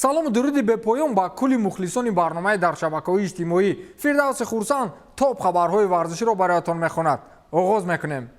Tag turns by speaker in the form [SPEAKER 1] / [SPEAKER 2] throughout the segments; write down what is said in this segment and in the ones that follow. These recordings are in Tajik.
[SPEAKER 1] салому дуруди бепоён ба кулли мухлисони барномаи дар шабакаҳои иҷтимоӣ. Фирдавси Хурсанд топ хабарҳои варзиширо бароятон мехонад. оғоз мекунем.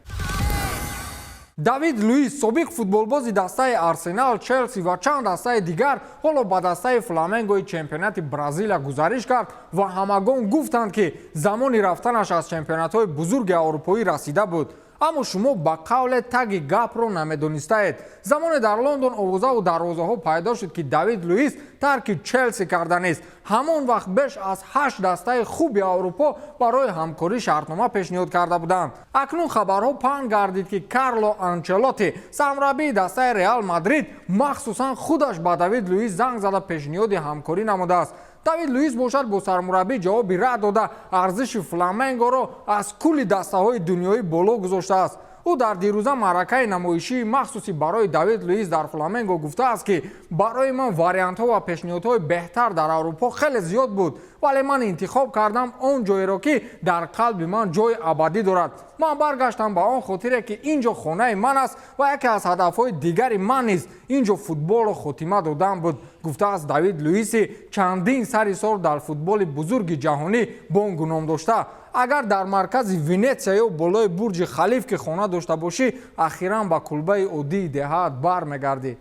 [SPEAKER 1] Давид Луис, собиқ футболбози дастаи Арсенал, Челси ва чанд дастаи дигар ҳоло ба дастаи Фламенгои чемпионати Бразилия гузариш кард ва ҳамагон гуфтанд ки замони рафтанаш аз чемпионатҳои бузурги аврупоӣ расида буд. аммо шумо ба қавле таги гапро намедонистаед. замоне дар Лондон овозаву дарвозаҳо пайдо шуд ки Давид Луис тарки Челси карданист. ҳамон вақт беш аз 8 дастаи хуби Аврупо барои ҳамкорӣ шартнома пешниҳод карда буданд. акнун хабарҳо паҳн гардид ки Карло Анчелоти, самрабии дастаи Реал Мадрид, махсусан худаш ба Давид Луис занг зада пешниҳоди ҳамкорӣ намудааст. Давид Луис бошад бо сармураббӣ ҷавоби рад дода арзиши Фламенгоро аз кулли дастаҳои дунёӣ боло гузоштааст. ӯ дар дирӯза маъракаи намоишии махсуси барои Давид Луис дар Фламенго гуфтааст ки барои ман вариантҳо ва пешниҳодҳои беҳтар дар Аврупо хеле зиёд буд, вале ман интихоб кардам он ҷойеро ки дар қалби ман ҷои абадӣ дорад. ман баргаштам ба он хотире ки ин ҷо хонаи ман аст ва яке аз ҳадафҳои дигари ман низ ин ҷо футболро хотима додан буд, гуфтааст Давид Луиси чандин сари сол дар футболи бузурги ҷаҳонӣ бонг ном дошта. агар дар маркази Венетсия ё болои бурҷи Халиф ки хона дошта бошӣ, ахиран ба кулбаи оддии деҳаат бармегардӣ.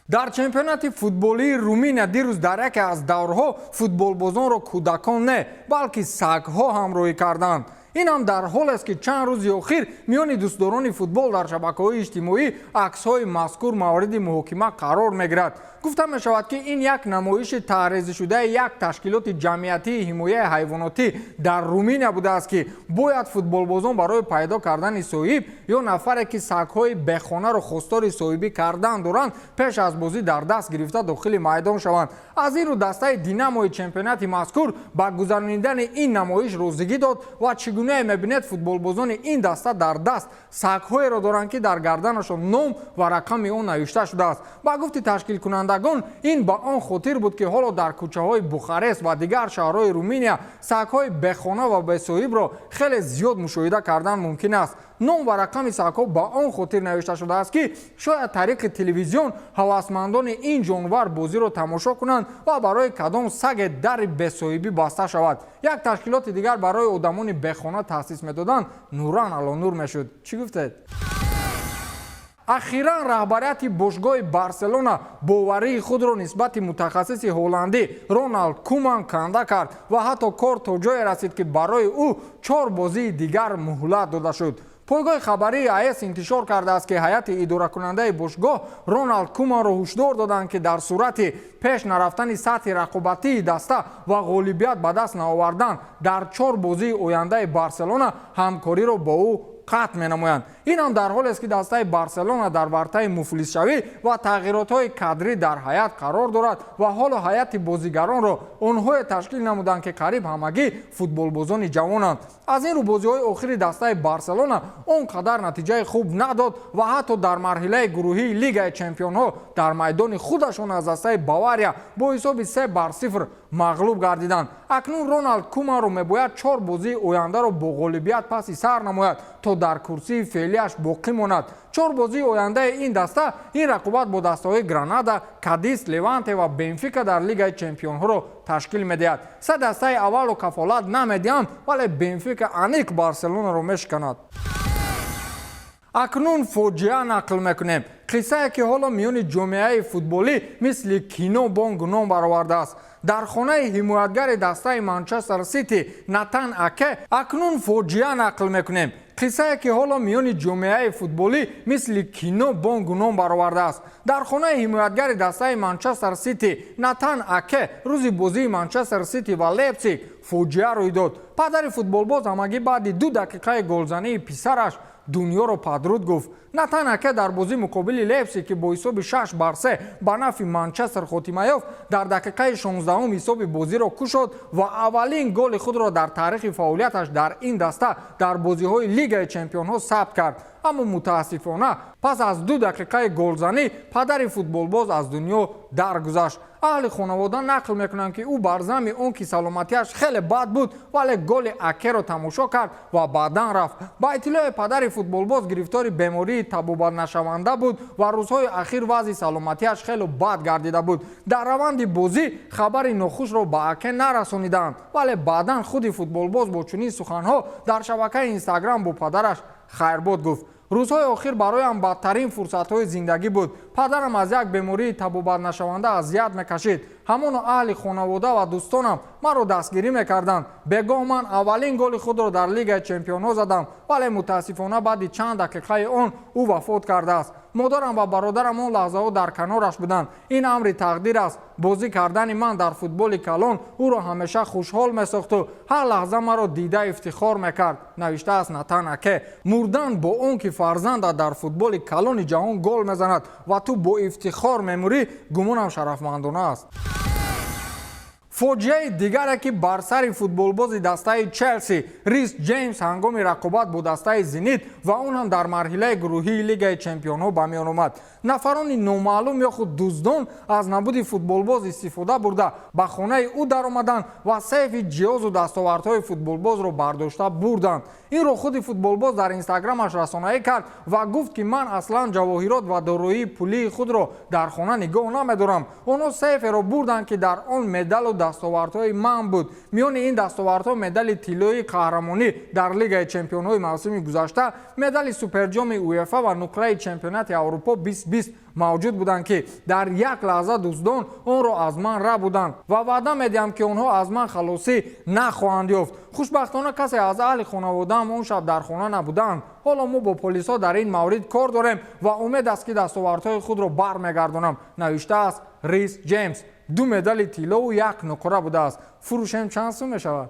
[SPEAKER 1] дар чемпионати футболии Руминия дирӯз дар яке аз даврҳо футболбозонро кӯдакон не, балки сагҳо ҳамроҳӣ карданд. ин ҳам дар ҳолест ки чанд рӯзи охир миёни дӯстдорони футбол дар шабакаҳои иҷтимоӣ аксҳои мазкур мавриди муҳокима қарор мегирад. гуфта мешавад ки ин як намоиши таърезишудаи як ташкилоти ҷамъиятии ҳимояи ҳайвонотӣ дар Руминия будааст ки бояд футболбозон барои пайдо кардани соҳиб ё нафаре ки сагҳои бехонаро хостори соҳибӣ кардан доранд пеш аз бозӣ дар даст гирифта дохили майдон шаванд. аз ин рӯ дастаи Динамои чемпионати мазкур ба гузарондани ин намоиш розигӣ дод ва чӣ гуна мебинед футболбозони ин даста дар даст сагҳоеро доранд ки дар гарданашон ном ва рақами он навишта шудааст. ба гуфти ташкилкунандагон ин ба он хотир буд ки ҳоло дар кӯчаҳои Бухарест ва дигар шаҳрҳои Руминия сагҳои бехона ва бесоҳибро хеле зиёд мушоҳида кардан мумкин аст. ном ва рақами сагҳо ба он хотир навишта шудааст ки шояд тариқи телевизион ҳавасмандони ин ҷонвар бозиро тамошо кунанд ва барои кадом саге дари бесоҳибӣ баста шавад. як ташкилоти дигар барои одамони бехона таъсис медоданд нуран алонур мешуд. чӣ гуфтед? ахиран раҳбарияти бошгоҳи Барселона боварии худро нисбати мутахассиси ҳолландӣ Роналд Куман канда кард ва ҳатто кор то ҷое расид ки барои ӯ 4 бозии дигар муҳлат дода шуд. пойгоҳи хабарии АС интишор кардааст ки ҳайати идоракунандаи бошгоҳ Роналд Куманро ҳушдор доданд ки дар сурати пеш нарафтани сатҳи рақобатии даста ва ғолибият ба даст наовардан дар 4 бозии ояндаи Барселона ҳамкориро бо ӯ қатъ менамоянд. ин ҳам дар ҳолест ки дастаи Барселона дар вартаи муфлисшавӣ ва тағйиротҳои кадрӣ дар ҳайат қарор дорад ва ҳоло ҳайати бозигаронро онҳое ташкил намуданд ки қариб ҳамагӣ футболбозони ҷавонанд. аз ин рӯ бозиҳои охири дастаи Барселона он қадар натиҷаи хуб надод ва ҳатто дар марҳилаи гурӯҳии Лигаи чемпионҳо дар майдони худашон аз дастаи Бавария бо ҳисоби 3-0 мағлуб гардиданд. акнун Роналд Куманро мебояд 4 бозии ояндаро бо ғолибият паси сар намояд то дар курсии феълияш боқӣ монад. 4 бозии ояндаи ин даста ин рақобат бо дастаҳои Гранада, Кадис, Леванте ва Бенфика дар Лигаи чемпионҳоро ташкил медиҳад. се дастаи аввалро кафолат намедиҳам, вале Бенфика аниқ Барселонаро мешиканад. акнун фоҷиа нақл мекунем. қиссае ки ҳоло миёни ҷомеаи футболӣ мисли кино бонг ном баровардааст. дар хонаи ҳимоятгари дастаи Манчестер Сити Натан Аке акнун фоҷиа нақл мекунем. қиссае ки ҳоло миёни ҷомеаи футболӣ мисли кино бонг ном баровардааст. дар хонаи ҳимоятгари дастаи Манчестер Сити Натан Аке рӯзи бозии Манчестер Сити ва Лейпциг фоҷиа рӯй дод. падари футболбоз ҳамагӣ баъди 2 дақиқаи голзании писараш дунёро падруд гуфт. Натан Аке дар бозии муқобили Лейпциг ки бо ҳисоби 6-3 ба нафи Манчестер хотима ёфт, дар дақиқаи 16 ҳисоби бозиро кушод ва аввалин голи худро дар таърихи фаъолияташ дар ин даста дар бозиҳои Лигаи чемпионҳо сабт кард. аммо мутаассифона пас аз 2 дақиқаи голзанӣ падари футболбоз аз дунё даргузашт. اهل خانواده نقل میکنند که او بر زمین اون که سلامتیش خیلی بد بود ولی گل اکه رو تماشا کرد و بعداً رفت. با اطلاع پدر فوتبالباز گرفتار بیماری تبوبت نشونده بود و روزهای اخیر وضع سلامتیش خیلی بد گردیده بود. در روند بازی خبر ناخوش رو به اکه نرسانیدند ولی بعداً خود فوتبالباز با چنین سخنها در شبکه اینستاگرام با پدرش خیرباد گفت. روزهای آخر برایم بدترین فرصت‌های زندگی بود. پدرم از یک بیماری تبوبت نشونده اذیت میکشید. همون اهل خانواده و دوستانم مرا دستگیری میکردند. بگاه من اولین گل خود را در لیگ چمپیون‌ها زدم ولی متاسفانه بعد چند دقیقه آن او وفات کرده است. مادرم و برادرم اون لحظه ها در کنارش بودند. این امر تقدیر است. بازی کردن من در فوتبال کلان او را همیشه خوشحال میساخت و هر لحظه مرا دیده افتخار میکرد. نوشته است نتن اکه. مردن با اون که فرزند در فوتبال کلان جهان گل میزند و تو با افتخار میموری گمانم شرفمندانه است. فوجیه دیگر که بر سر فوتبالباز دسته چلسی ریس جیمز هنگام رقابت با دسته زنیت و اون هم در مرحله گروهی لیگ چمپیون‌ها به میان آمد. نفران نامعلوم یا خود دزدان از نبود فوتبالباز استفاده برده به خانه او در آمدند و سیف جهاز و دستاوردهای فوتبالباز را برداشته بردند. این رو خود فوتبالباز در اینستاگرامش رسانه‌ای کرد و گفت که من اصلا جواهرات و دارایی پولی خود را در خانه نگاه نمی‌دارم. آنها سیف را بردند که در آن مدال و دستاوردهای من بود. میان این دستاوردها مدال طلایی قهرمانی در لیگ چمپیون‌های موسم گذشته، مدال سوپر جام اوئفا و نقره چمپیونات اروپا 2020 موجود بودند که در یک لحظه دزدان آن را از من رد بودند و وعده می‌دهم که آنها از من خلاصی نخواهند یافت. خوشبختانه کسی از اهل خانواده هم اون شب در خانه نبودند. حالا ما با پلیس‌ها در این مورد کار داریم و امید است که دستاوردهای خود را برمیگردانم. نوشته است ریس جیمز. 2 مدال طلا و 1 نقره بوده است. فروشم چند سو می‌شود؟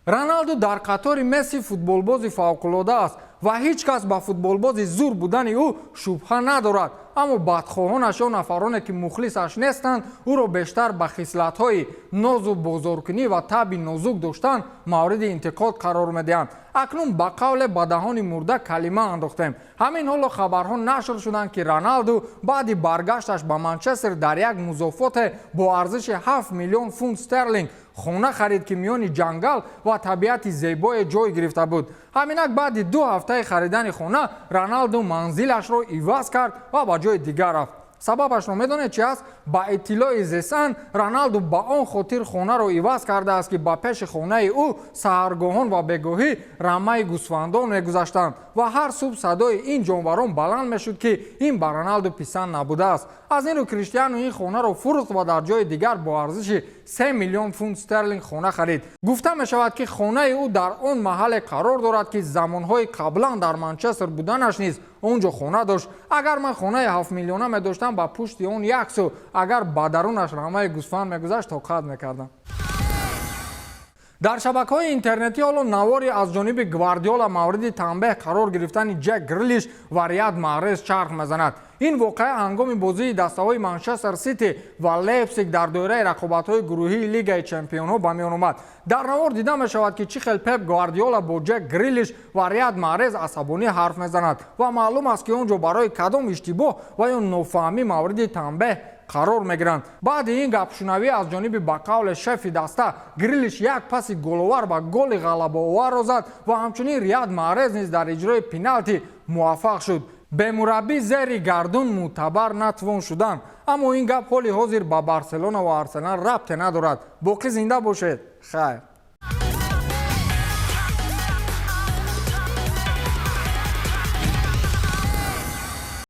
[SPEAKER 1] رونالدو در قطار مسی فوتبالباز فوق‌العاده است و هیچ کس به فوتبالباز زور بودن او شبهه ندارد. اما بدخواهانش و نفرانی که مخلصش نیستند او را بیشتر به خصلت‌های ناز و بزرگکنی و طبع نازک داشتن مورد انتقاد قرار می‌دهند. اکنون به قول به دهان مرده کلمه انداختیم. همین حالا خبرها نشر شدند که رونالدو بعد برگشتش به منچستر در یک مضافات با ارزش 7 میلیون پوند استرلینگ خانه خرید که میان جنگل و طبیعت زیبای جای گرفته بود. همینک بعد 2 هفته خریدن خانه رونالدو منزلش را عوض کرد و به جای دیگر رفت. سببش رو میدونید چی است؟ با اطلاع زسان رونالدو با آن خاطر خانه رو عوض کرده است که با پیش خانه او سحرگاهان و بگاهی رمه گوسفندان میگذشتند و هر صبح صدای این جانوران بلند میشد که این به رونالدو پسند نبوده است. از این رو کریستیانو این خانه رو فروخت و در جای دیگر با ارزش 3 میلیون پوند استرلینگ خانه خرید. گفته می شود که خانه او در آن محل قرار دارد که زمانهای قبلا در منچستر بودنش نیز اونجا خانه داشت. اگر من خانه 7 میلیونه می داشتم با پشت اون یک سو اگر با درونش رمه گوسفند میگذشت توقعات میکردم. در شبکه‌های اینترنتی حالا نواری از جانب گواردیولا مورد تنبیه قرار گرفتن جک گریلیش و ریاد محرز چرخ میزند. این واقعه هنگام بازی دسته‌های منچستر سیتی و لیپزیگ در دوره رقابت‌های گروهی لیگ چمپیون‌ها به میان آمد. در نوار دیده می‌شود که چه خیلی پپ گواردیولا با جک گریلیش و ریاد محرز عصبانی حرف میزند و معلوم است که اونجا برای کدام اشتباه و یا نافهمی مورد تنبیه قرار میگیرند. بعد این گپشنوی از جانب به قول شف دسته گریلیش یک پاس گل‌آور و گل غلبه‌آور را زد و همچنین ریاد محرز نیز در اجرای پنالتی موفق شد. به مربی زیر گردون معتبر نتوان شدن. اما این گپ حال حاضر با بارسلونا و آرسنال ربطی ندارد. باقی زنده باشید. خیر.